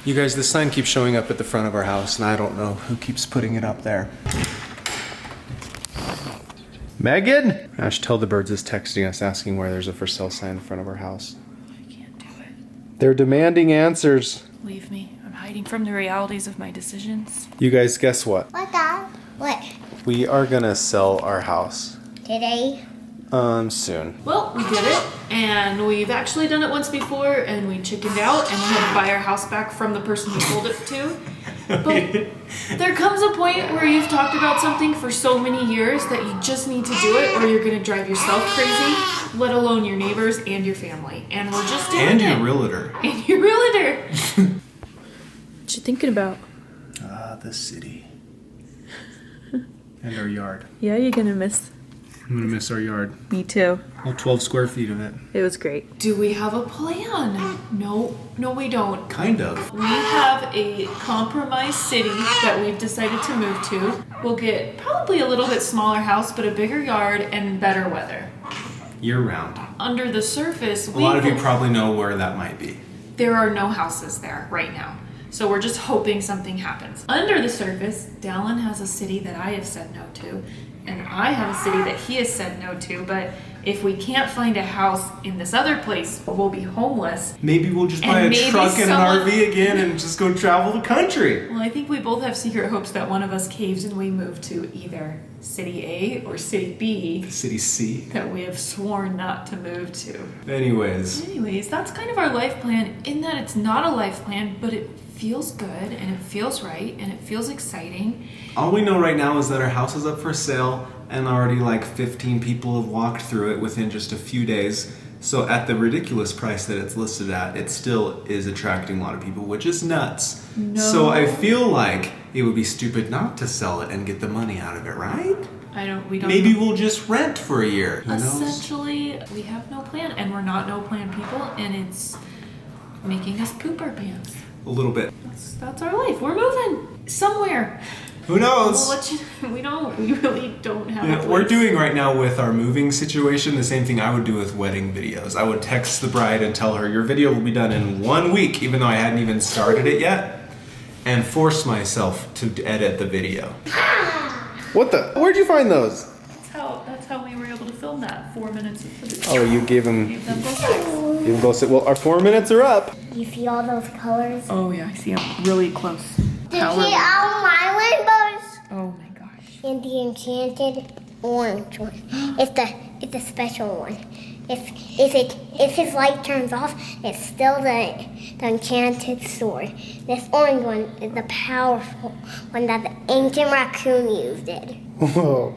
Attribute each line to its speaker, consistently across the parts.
Speaker 1: You guys, this sign keeps showing up at the front of our house, and I don't know who keeps putting it up there. Megan? Ash, tell the birds is texting us asking where there's a for sale sign in front of our house.
Speaker 2: I can't do it.
Speaker 1: They're demanding answers.
Speaker 2: Leave me. I'm hiding from the realities of my decisions.
Speaker 1: You guys, guess what?
Speaker 3: What, Dad? What?
Speaker 1: We are gonna sell our house.
Speaker 3: Today?
Speaker 1: Soon.
Speaker 2: Well, we did it, and we've actually done it once before, and we chickened out, and we had to buy our house back from the person who sold it to. But there comes a point where you've talked about something for so many years that you just need to do it, or you're gonna drive yourself crazy, let alone your neighbors and your family. And we're just doing it.
Speaker 1: And your realtor.
Speaker 2: And your realtor. What you thinking about?
Speaker 1: The city. And our yard.
Speaker 2: Yeah, you're gonna miss.
Speaker 1: I'm gonna miss our yard.
Speaker 2: Me too.
Speaker 1: All 12 square feet of it.
Speaker 2: It was great. Do we have a plan? No, we don't.
Speaker 1: Kind of.
Speaker 2: We have a compromise city that we've decided to move to. We'll get probably a little bit smaller house, but a bigger yard and better weather.
Speaker 1: Year round.
Speaker 2: Under the surface,
Speaker 1: A lot of you probably know where that might be.
Speaker 2: there are no houses there right now. So we're just hoping something happens. Under the surface, Dallin has a city that I have said no to, and I have a city that he has said no to, but if we can't find a house in this other place, we'll be homeless.
Speaker 1: Maybe we'll just buy a truck and an RV again and just go travel the country.
Speaker 2: Well, I think we both have secret hopes that one of us caves and we move to either City A or City B.
Speaker 1: City C.
Speaker 2: That we have sworn not to move to.
Speaker 1: Anyways,
Speaker 2: that's kind of our life plan, in that it's not a life plan, but it feels good and it feels right and it feels exciting.
Speaker 1: all we know right now is that our house is up for sale and already like 15 people have walked through it within just a few days. So at the ridiculous price that it's listed at, it still is attracting a lot of people, which is nuts.
Speaker 2: No.
Speaker 1: So I feel like it would be stupid not to sell it and get the money out of it, right?
Speaker 2: We don't
Speaker 1: Maybe
Speaker 2: know.
Speaker 1: We'll just rent for a year. Who knows?
Speaker 2: Essentially, we have no plan, and we're not no plan people, and it's making us poop our pants.
Speaker 1: A little bit.
Speaker 2: That's our life. We're moving somewhere.
Speaker 1: Who knows?
Speaker 2: We'll let you, we really don't have a place.
Speaker 1: We're doing right now with our moving situation the same thing I would do with wedding videos. I would text the bride and tell her, your video will be done in 1 week, even though I hadn't even started it yet, and force myself to edit the video. What the? Where'd you find those?
Speaker 2: That's how we were able to film that 4 minutes of footage.
Speaker 1: Oh, you gave them
Speaker 2: both sides.
Speaker 1: Well, our 4 minutes are up.
Speaker 3: You see all those colors?
Speaker 2: Oh yeah, I see them really close.
Speaker 3: Did you see all my rainbows?
Speaker 2: Oh my gosh.
Speaker 3: And the enchanted orange one. It's a special one. If his light turns off, it's still the enchanted sword. This orange one is the powerful one that the ancient raccoon used it.
Speaker 1: Oh.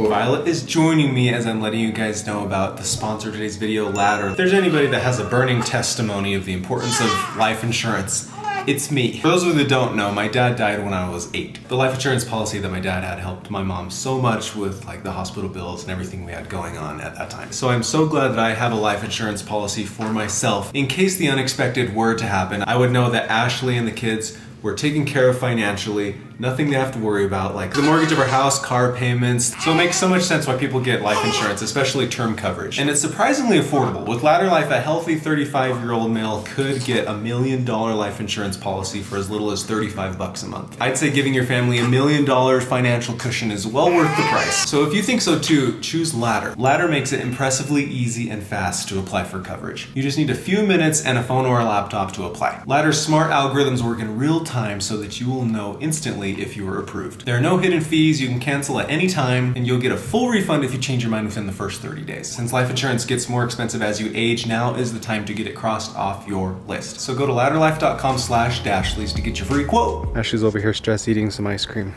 Speaker 1: Violet is joining me as I'm letting you guys know about the sponsor of today's video, Ladder. If there's anybody that has a burning testimony of the importance of life insurance, it's me. For those of you that don't know, my dad died when I was 8. The life insurance policy that my dad had helped my mom so much with like the hospital bills and everything we had going on at that time. So I'm so glad that I have a life insurance policy for myself. In case the unexpected were to happen, I would know that Ashley and the kids were taken care of financially, nothing they have to worry about, like the mortgage of our house, car payments. So it makes so much sense why people get life insurance, especially term coverage. And it's surprisingly affordable. With Ladder Life, a healthy 35-year-old male could get $1 million life insurance policy for as little as $35 a month. I'd say giving your family $1 million financial cushion is well worth the price. So if you think so too, choose Ladder. Ladder makes it impressively easy and fast to apply for coverage. You just need a few minutes and a phone or a laptop to apply. Ladder's smart algorithms work in real time so that you will know instantly if you are approved. There are no hidden fees, you can cancel at any time, and you'll get a full refund if you change your mind within the first 30 days. Since life insurance gets more expensive as you age, now is the time to get it crossed off your list. So go to ladderlife.com/Dashleys to get your free quote. Ashley's over here stress eating some ice cream.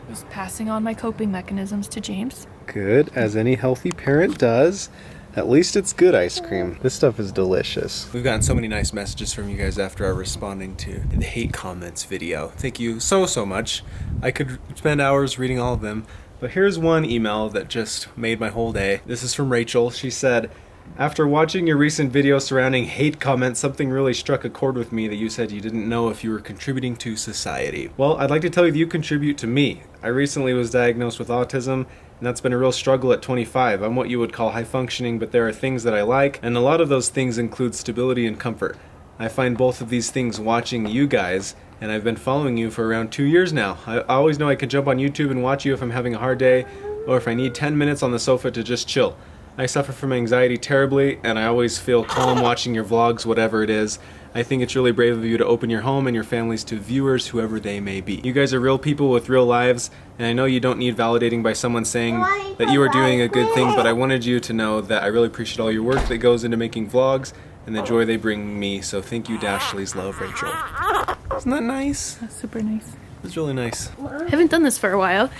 Speaker 2: Just passing on my coping mechanisms to James.
Speaker 1: Good, as any healthy parent does. At least it's good ice cream. This stuff is delicious. We've gotten so many nice messages from you guys after our responding to the hate comments video. Thank you so much. I could spend hours reading all of them, but here's one email that just made my whole day. This is from Rachel. She said, after watching your recent video surrounding hate comments, something really struck a chord with me that you said you didn't know if you were contributing to society. Well, I'd like to tell you that you contribute to me. I recently was diagnosed with autism, and that's been a real struggle at 25. I'm what you would call high functioning, but there are things that I like, and a lot of those things include stability and comfort. I find both of these things watching you guys, and I've been following you for around 2 years now. I always know I can jump on YouTube and watch you if I'm having a hard day, or if I need 10 minutes on the sofa to just chill. I suffer from anxiety terribly, and I always feel calm watching your vlogs, whatever it is. I think it's really brave of you to open your home and your families to viewers, whoever they may be. You guys are real people with real lives, and I know you don't need validating by someone saying that you are doing a good thing, but I wanted you to know that I really appreciate all your work that goes into making vlogs and the joy they bring me. So thank you, Dashley's. Love, Rachel. Isn't that nice?
Speaker 2: That's super nice.
Speaker 1: It's really nice.
Speaker 2: I haven't done this for a while,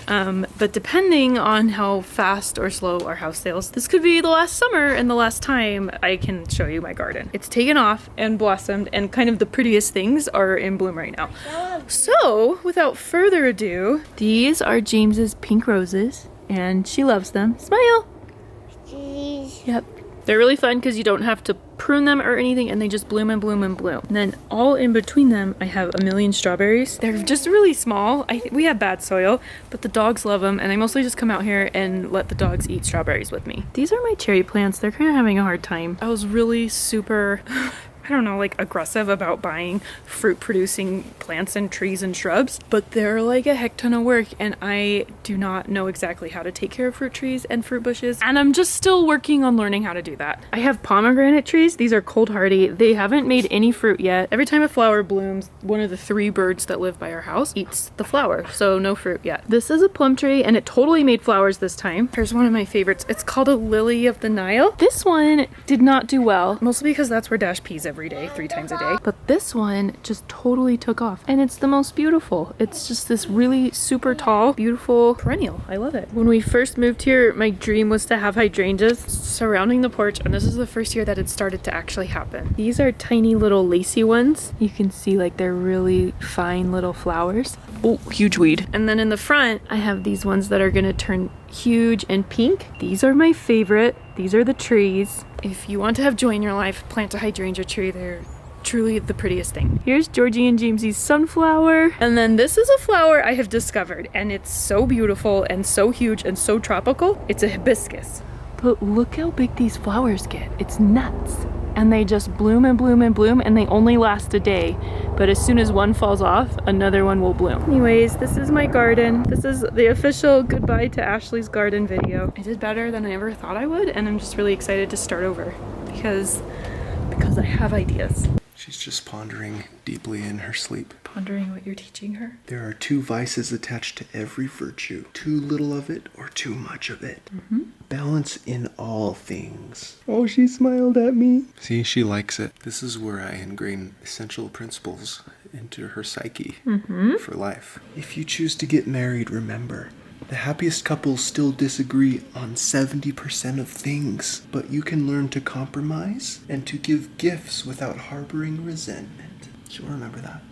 Speaker 2: but depending on how fast or slow our house sales, this could be the last summer and the last time I can show you my garden. It's taken off and blossomed, and kind of the prettiest things are in bloom right now. So, without further ado, these are James's pink roses, and she loves them. Smile! Yep. They're really fun because you don't have to prune them or anything, and they just bloom and bloom and bloom. And then all in between them, I have a million strawberries. They're just really small. We have bad soil, but the dogs love them, and I mostly just come out here and let the dogs eat strawberries with me. These are my cherry plants. They're kind of having a hard time. I was really super I don't know, like aggressive about buying fruit producing plants and trees and shrubs, but they're like a heck ton of work, and I do not know exactly how to take care of fruit trees and fruit bushes, and I'm just still working on learning how to do that. I have pomegranate trees. These are cold hardy. They haven't made any fruit yet. Every time a flower blooms, one of the 3 birds that live by our house eats the flower, so no fruit yet. This is a plum tree, and it totally made flowers this time. Here's one of my favorites. It's called a lily of the Nile. This one did not do well, mostly because that's where Dash pees every day, 3 times a day. But this one just totally took off, and it's the most beautiful. It's just this really super tall, beautiful perennial. I love it. When we first moved here, my dream was to have hydrangeas surrounding the porch, and this is the first year that it started to actually happen. These are tiny little lacy ones. You can see like they're really fine little flowers. Oh, huge weed. And then in the front, I have these ones that are gonna turn huge and pink. These are my favorite. These are the trees. If you want to have joy in your life, plant a hydrangea tree. They're truly the prettiest thing. Here's Georgie and Jamesy's sunflower. And then this is a flower I have discovered, and it's so beautiful and so huge and so tropical. It's a hibiscus. But look how big these flowers get. It's nuts. And they just bloom and bloom and bloom, and they only last a day. But as soon as one falls off, another one will bloom. Anyways, this is my garden. This is the official goodbye to Ashley's garden video. I did better than I ever thought I would, and I'm just really excited to start over because I have ideas.
Speaker 1: She's just pondering deeply in her sleep.
Speaker 2: Pondering what you're teaching her.
Speaker 1: There are 2 vices attached to every virtue. Too little of it or too much of it. Balance in all things. Oh, she smiled at me. See, she likes it. This is where I ingrain essential principles into her psyche for life. If you choose to get married, remember, the happiest couples still disagree on 70% of things, but you can learn to compromise and to give gifts without harboring resentment. She'll remember that.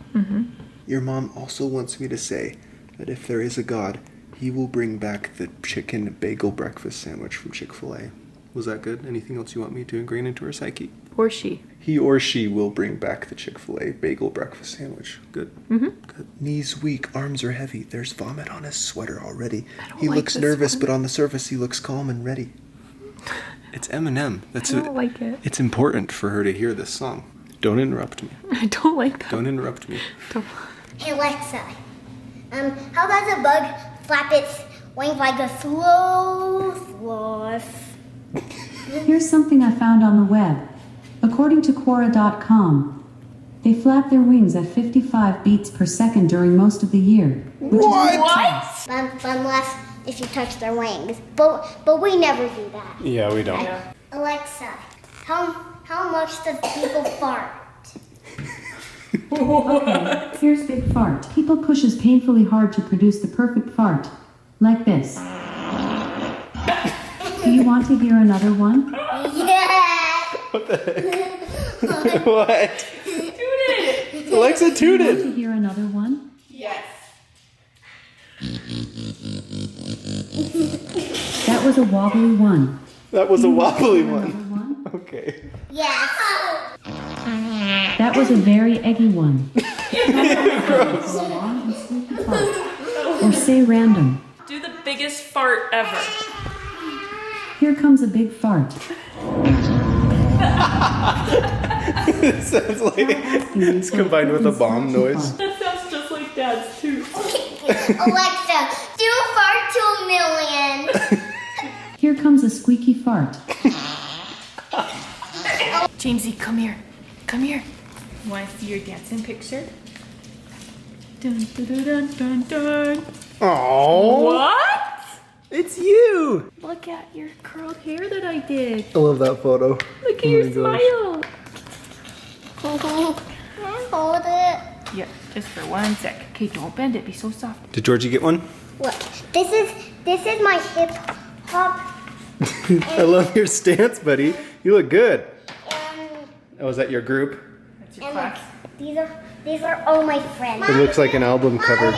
Speaker 1: Your mom also wants me to say that if there is a God, he will bring back the chicken bagel breakfast sandwich from Chick-fil-A. Was that good? Anything else you want me to ingrain into her psyche?
Speaker 2: Or she.
Speaker 1: He or she will bring back the Chick-fil-A bagel breakfast sandwich. Good? Good. Knees weak, arms are heavy. There's vomit on his sweater already. He looks nervous, but on the surface he looks calm and ready. It's Eminem.
Speaker 2: I don't like it.
Speaker 1: It's important for her to hear this song. Don't interrupt me.
Speaker 2: I don't like that.
Speaker 1: Don't interrupt me.
Speaker 3: Hey Alexa, how does a bug flap its wings like a sloth?
Speaker 4: Here's something I found on the web. According to Quora.com, they flap their wings at 55 beats per second during most of the year.
Speaker 3: Unless if you touch their wings, but we never do that.
Speaker 1: Yeah, we don't.
Speaker 2: Yeah.
Speaker 3: Alexa, how much does people fart?
Speaker 4: Okay, here's Big Fart. People pushes painfully hard to produce the perfect fart. Like this. Do you want to hear another one?
Speaker 3: Yeah.
Speaker 1: What the heck? What? Tooted! Alexa tooted!
Speaker 4: Do you want to hear another one?
Speaker 2: Yes.
Speaker 4: That was a wobbly one.
Speaker 1: That was a wobbly
Speaker 4: Another
Speaker 1: one.
Speaker 4: one?
Speaker 1: Okay.
Speaker 3: Yes.
Speaker 4: That was a very eggy one. Gross. A long and sleepy fart. Or say random.
Speaker 2: Do the biggest fart ever.
Speaker 4: Here comes a big fart.
Speaker 1: It sounds like it's combined with a bomb noise.
Speaker 2: That sounds just like Dad's too.
Speaker 3: Alexa, do fart to a million.
Speaker 4: Here comes a squeaky fart.
Speaker 2: Jamesy, come here. Come here. Want to see your dancing picture? Dun dun dun dun dun.
Speaker 1: Aww.
Speaker 2: What?
Speaker 1: It's you.
Speaker 2: Look at your curled hair that I did.
Speaker 1: I love that photo.
Speaker 2: Look at your smile.
Speaker 3: Can I hold it?
Speaker 2: Yeah, just for 1 sec. Okay, don't bend it. Be so soft.
Speaker 1: Did Georgie get one?
Speaker 3: Look, this is my hip hop.
Speaker 1: I love your stance, buddy. You look good.
Speaker 3: And,
Speaker 1: Oh, is that your group?
Speaker 2: That's your
Speaker 3: and
Speaker 2: class.
Speaker 3: look, these are all my friends.
Speaker 1: It looks like an album cover.